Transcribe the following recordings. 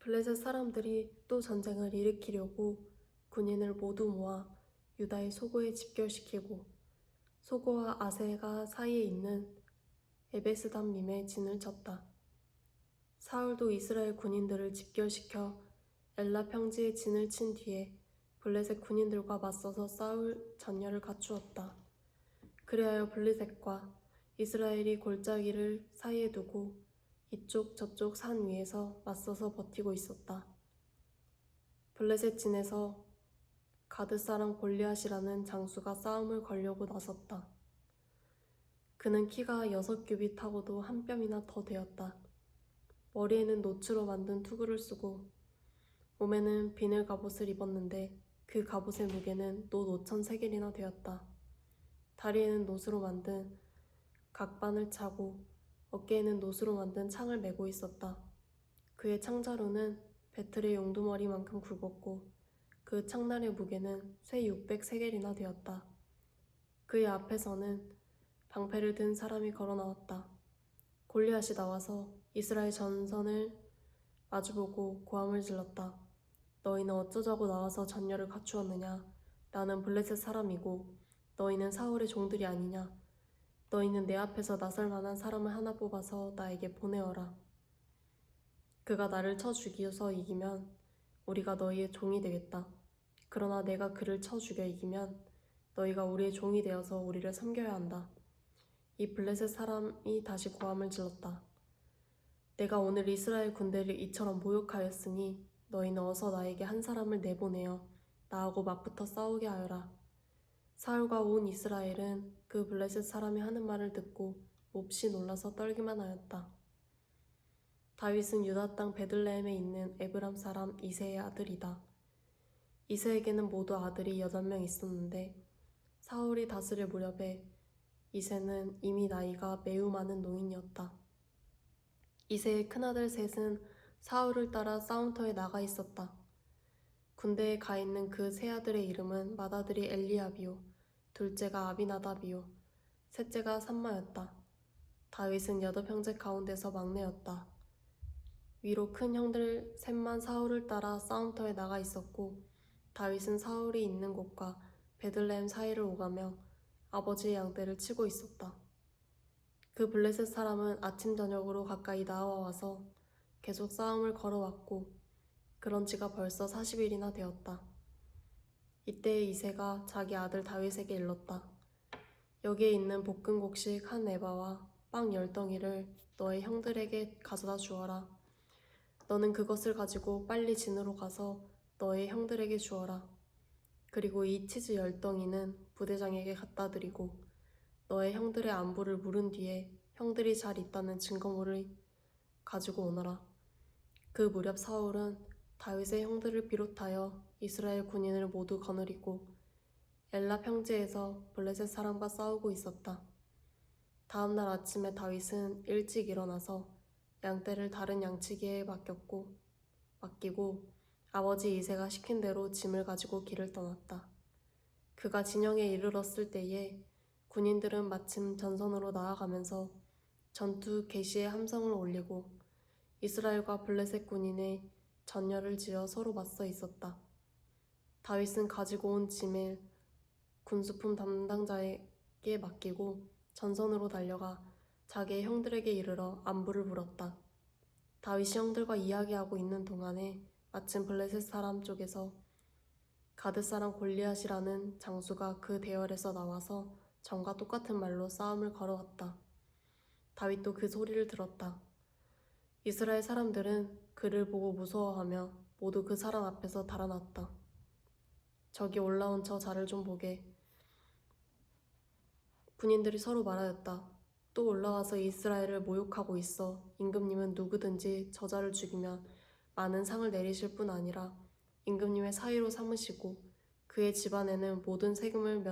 블레셋 사람들이 또 전쟁을 일으키려고 군인을 모두 모아 유다의 소고에 집결시키고 소고와 아세가 사이에 있는 에베스담림에 진을 쳤다. 사울도 이스라엘 군인들을 집결시켜 엘라 평지에 진을 친 뒤에 블레셋 군인들과 맞서서 싸울 전열을 갖추었다. 그리하여 블레셋과 이스라엘이 골짜기를 사이에 두고 이쪽 저쪽 산 위에서 맞서서 버티고 있었다. 블레셋 진에서 가드 사람 골리앗이라는 장수가 싸움을 걸려고 나섰다. 그는 키가 6규빗하고도 한 뼘이나 더 되었다. 머리에는 노추로 만든 투구를 쓰고 몸에는 비늘 갑옷을 입었는데 그 갑옷의 무게는 놋 5,000세겔이나 되었다. 다리에는 놋으로 만든 각반을 차고 어깨에는 놋으로 만든 창을 메고 있었다. 그의 창자루는 배틀의 용두머리만큼 굵었고 그 창날의 무게는 쇠 600세겔이나 되었다. 그의 앞에서는 방패를 든 사람이 걸어 나왔다. 골리앗이 나와서 이스라엘 전선을 마주보고 고함을 질렀다. 너희는 어쩌자고 나와서 전열을 갖추었느냐? 나는 블레셋 사람이고 너희는 사울의 종들이 아니냐? 너희는 내 앞에서 나설 만한 사람을 하나 뽑아서 나에게 보내어라. 그가 나를 쳐 죽여서 이기면 우리가 너희의 종이 되겠다. 그러나 내가 그를 쳐 죽여 이기면 너희가 우리의 종이 되어서 우리를 섬겨야 한다. 이 블레셋 사람이 다시 고함을 질렀다. 내가 오늘 이스라엘 군대를 이처럼 모욕하였으니 너희는 어서 나에게 한 사람을 내보내어 나하고 맞붙어 싸우게 하여라. 사울과 온 이스라엘은 그 블레셋 사람이 하는 말을 듣고 몹시 놀라서 떨기만 하였다. 다윗은 유다 땅 베들레헴에 있는 에브람 사람 이새의 아들이다. 이새에게는 모두 아들이 8명 있었는데 사울이 다스릴 무렵에 이새는 이미 나이가 매우 많은 노인이었다. 이새의 큰아들 셋은 사울을 따라 싸움터에 나가 있었다. 군대에 가 있는 그 세 아들의 이름은 맏아들이 엘리압이요, 둘째가 아비나답이요, 셋째가 삼마였다. 다윗은 8형제 가운데서 막내였다. 위로 큰 형들 셋만 사울을 따라 싸움터에 나가 있었고 다윗은 사울이 있는 곳과 베들레헴 사이를 오가며 아버지의 양떼를 치고 있었다. 그 블레셋 사람은 아침 저녁으로 가까이 나와와서 계속 싸움을 걸어왔고 그런 지가 벌써 40일이나 되었다. 이때 이새가 자기 아들 다윗에게 일렀다. 여기에 있는 볶은 곡식 한 에바와 빵 10덩이를 너의 형들에게 가져다 주어라. 너는 그것을 가지고 빨리 진으로 가서 너의 형들에게 주어라. 그리고 이 치즈 10덩이는 부대장에게 갖다 드리고 너의 형들의 안부를 물은 뒤에 형들이 잘 있다는 증거물을 가지고 오너라. 그 무렵 사울은 다윗의 형들을 비롯하여 이스라엘 군인을 모두 거느리고 엘라 평지에서 블레셋 사람과 싸우고 있었다. 다음 날 아침에 다윗은 일찍 일어나서 양떼를 다른 양치기에 맡기고 아버지 이새가 시킨 대로 짐을 가지고 길을 떠났다. 그가 진영에 이르렀을 때에 군인들은 마침 전선으로 나아가면서 전투 개시의 함성을 올리고 이스라엘과 블레셋 군인의 전열을 지어 서로 맞서 있었다. 다윗은 가지고 온 짐을 군수품 담당자에게 맡기고 전선으로 달려가 자기의 형들에게 이르러 안부를 물었다. 다윗이 형들과 이야기하고 있는 동안에 마침 블레셋 사람 쪽에서 가드 사람 골리앗이라는 장수가 그 대열에서 나와서 전과 똑같은 말로 싸움을 걸어왔다. 다윗도 그 소리를 들었다. 이스라엘 사람들은 그를 보고 무서워하며 모두 그 사람 앞에서 달아났다. 저기 올라온 저 자를 좀 보게. 군인들이 서로 말하였다. 또 올라와서 이스라엘을 모욕하고 있어. 임금님은 누구든지 저자를 죽이면 많은 상을 내리실 뿐 아니라 임금님의 사위로 삼으시고 그의 집안에는 모든 세금을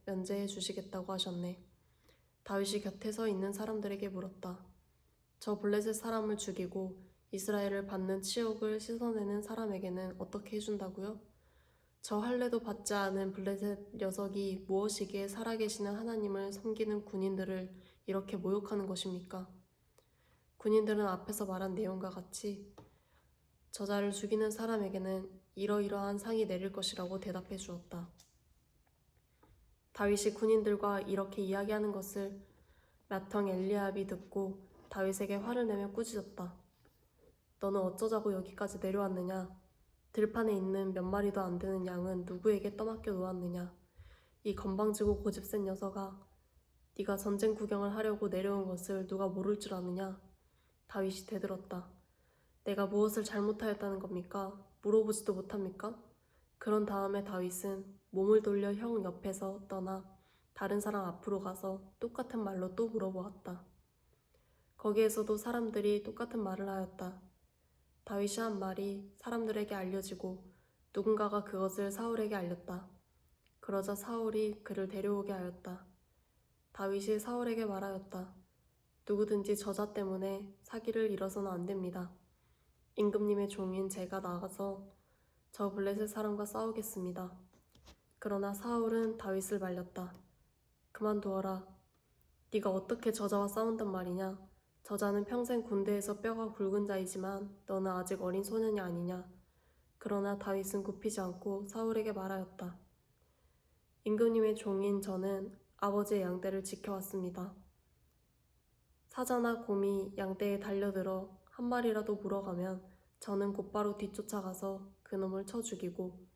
면제해 주시겠다고 하셨네. 다윗이 곁에 서 있는 사람들에게 물었다. 저 블레셋 사람을 죽이고 이스라엘을 받는 치욕을 씻어내는 사람에게는 어떻게 해준다고요? 저 할례도 받지 않은 블레셋 녀석이 무엇이기에 살아계시는 하나님을 섬기는 군인들을 이렇게 모욕하는 것입니까? 군인들은 앞에서 말한 내용과 같이 저자를 죽이는 사람에게는 이러이러한 상이 내릴 것이라고 대답해 주었다. 다윗이 군인들과 이렇게 이야기하는 것을 맏형 엘리압이 듣고 다윗에게 화를 내며 꾸짖었다. 너는 어쩌자고 여기까지 내려왔느냐? 들판에 있는 몇 마리도 안 되는 양은 누구에게 떠맡겨 놓았느냐? 이 건방지고 고집센 녀석아, 네가 전쟁 구경을 하려고 내려온 것을 누가 모를 줄 아느냐? 다윗이 대들었다. 내가 무엇을 잘못하였다는 겁니까? 물어보지도 못합니까? 그런 다음에 다윗은 몸을 돌려 형 옆에서 떠나 다른 사람 앞으로 가서 똑같은 말로 또 물어보았다. 거기에서도 사람들이 똑같은 말을 하였다. 다윗이 한 말이 사람들에게 알려지고 누군가가 그것을 사울에게 알렸다. 그러자 사울이 그를 데려오게 하였다. 다윗이 사울에게 말하였다. 누구든지 저자 때문에 사기를 잃어서는 안 됩니다. 임금님의 종인 제가 나가서 저 블레셋 사람과 싸우겠습니다. 그러나 사울은 다윗을 말렸다. 그만두어라. 네가 어떻게 저자와 싸운단 말이냐? 저자는 평생 군대에서 뼈가 굵은 자이지만 너는 아직 어린 소년이 아니냐? 그러나 다윗은 굽히지 않고 사울에게 말하였다. 임금님의 종인 저는 아버지의 양떼를 지켜왔습니다. 사자나 곰이 양떼에 달려들어 한 마리라도 물어가면 저는 곧바로 뒤쫓아가서 그놈을 쳐 죽이고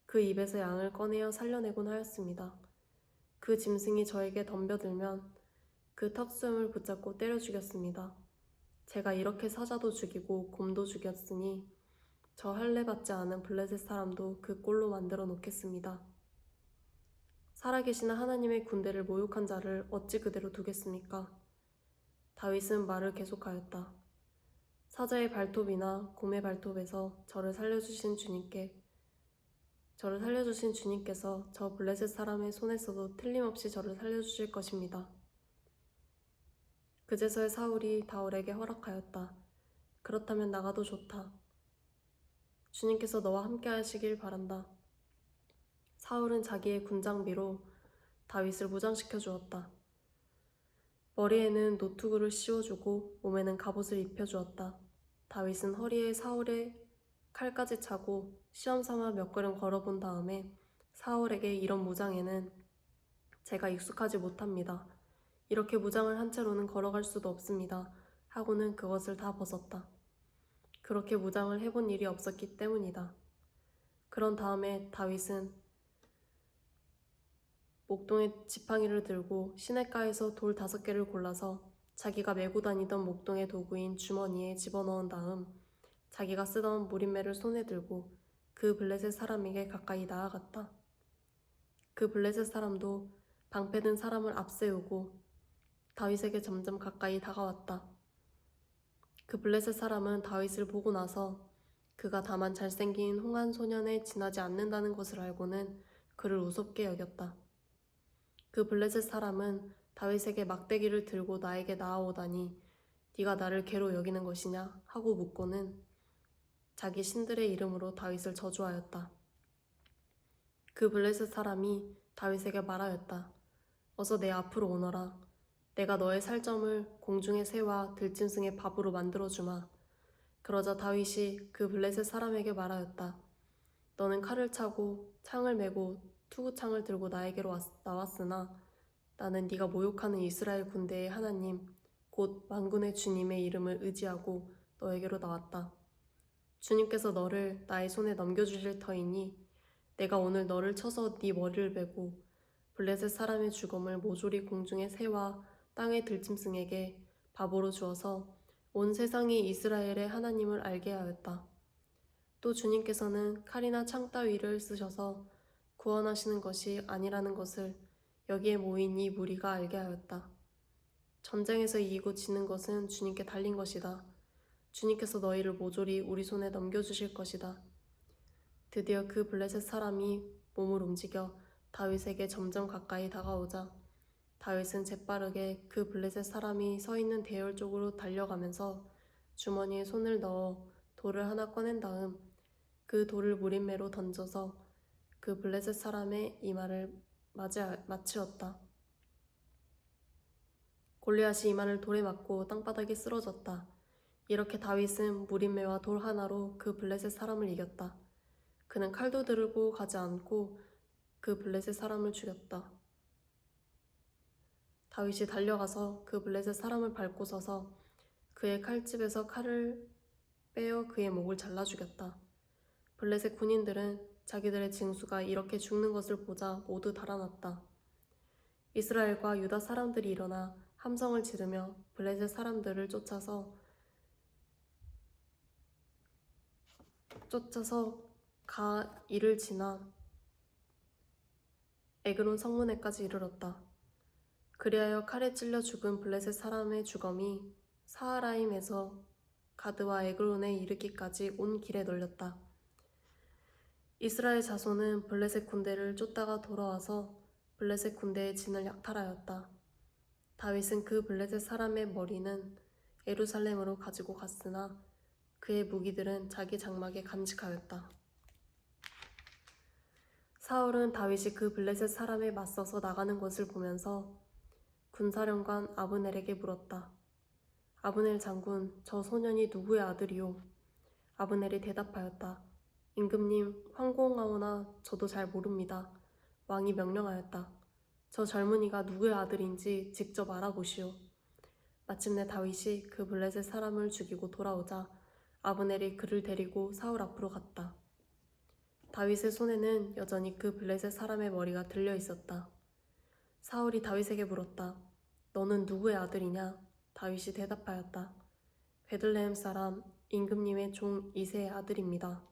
그 입에서 양을 꺼내어 살려내곤 하였습니다. 그 짐승이 저에게 덤벼들면 그 턱수염을 붙잡고 때려 죽였습니다. 제가 이렇게 사자도 죽이고 곰도 죽였으니 저 할례 받지 않은 블레셋 사람도 그 꼴로 만들어 놓겠습니다. 살아계시는 하나님의 군대를 모욕한 자를 어찌 그대로 두겠습니까? 다윗은 말을 계속하였다. 사자의 발톱이나 곰의 발톱에서 저를 살려주신 주님께서 저 블레셋 사람의 손에서도 틀림없이 저를 살려주실 것입니다. 그제서야 사울이 다윗에게 허락하였다. 그렇다면 나가도 좋다. 주님께서 너와 함께 하시길 바란다. 사울은 자기의 군장비로 다윗을 무장시켜 주었다. 머리에는 노투구를 씌워주고 몸에는 갑옷을 입혀주었다. 다윗은 허리에 사울의 칼까지 차고 시험삼아 몇 걸음 걸어본 다음에 사울에게 이런 무장에는 제가 익숙하지 못합니다. 이렇게 무장을 한 채로는 걸어갈 수도 없습니다. 하고는 그것을 다 벗었다. 그렇게 무장을 해본 일이 없었기 때문이다. 그런 다음에 다윗은 목동에 지팡이를 들고 시냇가에서 돌 5개를 골라서 자기가 메고 다니던 목동의 도구인 주머니에 집어넣은 다음 자기가 쓰던 무림매를 손에 들고 그 블레셋 사람에게 가까이 나아갔다. 그 블레셋 사람도 방패든 사람을 앞세우고 다윗에게 점점 가까이 다가왔다. 그 블레셋 사람은 다윗을 보고 나서 그가 다만 잘생긴 홍한 소년에 지나지 않는다는 것을 알고는 그를 우습게 여겼다. 그 블레셋 사람은 다윗에게 막대기를 들고 나에게 나아오다니 네가 나를 개로 여기는 것이냐 하고 묻고는 자기 신들의 이름으로 다윗을 저주하였다. 그 블레셋 사람이 다윗에게 말하였다. 어서 내 앞으로 오너라. 내가 너의 살점을 공중의 새와 들짐승의 밥으로 만들어주마. 그러자 다윗이 그 블레셋 사람에게 말하였다. 너는 칼을 차고 창을 메고 투구창을 들고 나에게로 나왔으나 나는 네가 모욕하는 이스라엘 군대의 하나님 곧 만군의 주님의 이름을 의지하고 너에게로 나왔다. 주님께서 너를 나의 손에 넘겨주실 터이니 내가 오늘 너를 쳐서 네 머리를 베고 블레셋 사람의 죽음을 모조리 공중의 새와 땅의 들짐승에게 밥으로 주어서 온 세상이 이스라엘의 하나님을 알게 하였다. 또 주님께서는 칼이나 창 따위를 쓰셔서 구원하시는 것이 아니라는 것을 여기에 모인 이 무리가 알게 하였다. 전쟁에서 이기고 지는 것은 주님께 달린 것이다. 주님께서 너희를 모조리 우리 손에 넘겨주실 것이다. 드디어 그 블레셋 사람이 몸을 움직여 다윗에게 점점 가까이 다가오자 다윗은 재빠르게 그 블레셋 사람이 서 있는 대열 쪽으로 달려가면서 주머니에 손을 넣어 돌을 하나 꺼낸 다음 그 돌을 무림매로 던져서 그 블레셋 사람의 이마를 맞추었다. 골리앗이 이마를 돌에 맞고 땅바닥에 쓰러졌다. 이렇게 다윗은 무림매와 돌 하나로 그 블레셋 사람을 이겼다. 그는 칼도 들고 가지 않고 그 블레셋 사람을 죽였다. 다윗이 달려가서 그 블레셋 사람을 밟고 서서 그의 칼집에서 칼을 빼어 그의 목을 잘라 죽였다. 블레셋 군인들은 자기들의 징수가 이렇게 죽는 것을 보자 모두 달아났다. 이스라엘과 유다 사람들이 일어나 함성을 지르며 블레셋 사람들을 쫓아서 가 이를 지나 에그론 성문에까지 이르렀다. 그리하여 칼에 찔려 죽은 블레셋 사람의 주검이 사하라임에서 가드와 에그론에 이르기까지 온 길에 널렸다. 이스라엘 자손은 블레셋 군대를 쫓다가 돌아와서 블레셋 군대의 진을 약탈하였다. 다윗은 그 블레셋 사람의 머리는 예루살렘으로 가지고 갔으나 그의 무기들은 자기 장막에 간직하였다. 사울은 다윗이 그 블레셋 사람에 맞서서 나가는 것을 보면서 군사령관 아브넬에게 물었다. 아브넬 장군, 저 소년이 누구의 아들이오? 아브넬이 대답하였다. 임금님, 황공하오나 저도 잘 모릅니다. 왕이 명령하였다. 저 젊은이가 누구의 아들인지 직접 알아보시오. 마침내 다윗이 그 블레셋 사람을 죽이고 돌아오자 아브넬이 그를 데리고 사울 앞으로 갔다. 다윗의 손에는 여전히 그 블레셋 사람의 머리가 들려 있었다. 사울이 다윗에게 물었다. 너는 누구의 아들이냐? 다윗이 대답하였다. 베들레헴 사람 임금님의 종 이새의 아들입니다.